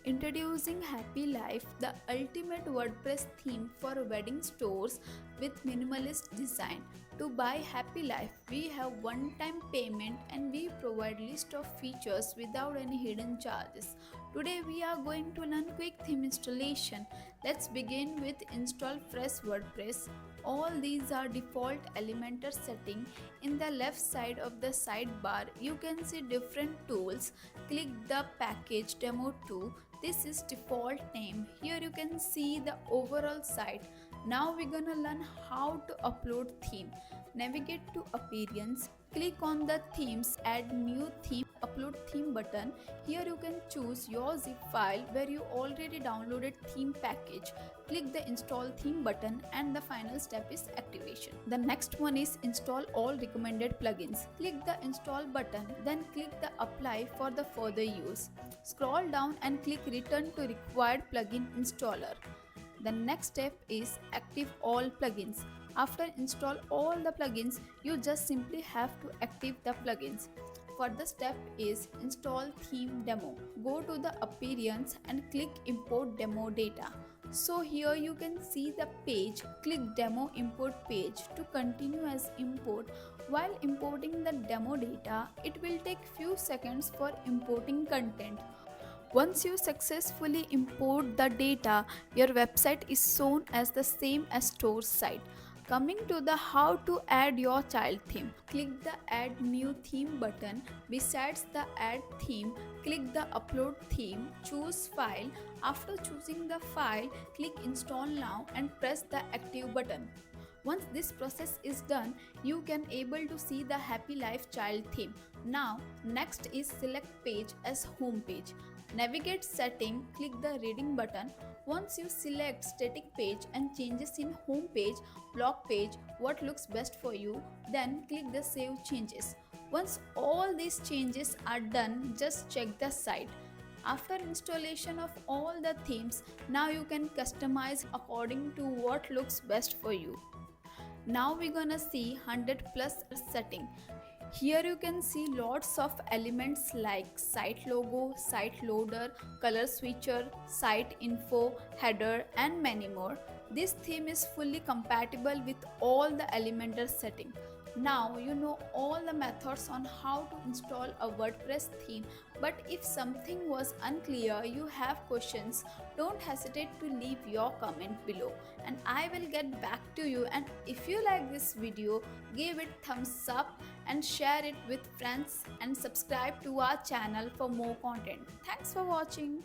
Introducing Happylife, the ultimate WordPress theme for wedding stores with minimalist design. To buy Happylife, we have one-time payment and we provide list of features without any hidden charges. Today we are going to learn quick theme installation. Let's begin with install fresh WordPress. All these are default Elementor setting. In the left side of the sidebar, you can see different tools. Click the package demo 2. This is default name. Here you can see the overall site. Now we're gonna learn how to upload theme. Navigate to appearance. Click on the themes, add new theme, upload theme button. Here you can choose your zip file where you already downloaded theme package. Click the install theme button and the final step is activation. The next one is install all recommended plugins. Click the install button, then click the apply for the further use. Scroll down and click return to required plugin installer. The next step is active all plugins. After install all the plugins, you just simply have to active the plugins. Further step is install theme demo. Go to the appearance and click import demo data. So here you can see the page. Click demo import page to continue as import. While importing the demo data, it will take few seconds for importing content. Once you successfully import the data, your website is shown as the same as store site. Coming to the how to add your child theme. Click the add new theme button. Besides the add theme, click the upload theme, choose file. After choosing the file, click install now and press the active button. Once this process is done, you can able to see the Happylife child theme. Now, next is select page as home page. Navigate setting, click the reading button. Once you select static page and changes in home page, block page, what looks best for you, then click the save changes. Once all these changes are done, just check the site. After installation of all the themes, now you can customize according to what looks best for you. Now we're gonna see 100 plus setting. Here you can see lots of elements like site logo, site loader, color switcher, site info, header and many more. This theme is fully compatible with all the Elementor setting. Now you know all the methods on how to install a WordPress theme, but if something was unclear, you have questions, don't hesitate to leave your comment below and I will get back to you. And if you like this video, give it thumbs up and share it with friends and subscribe to our channel for more content. Thanks for watching.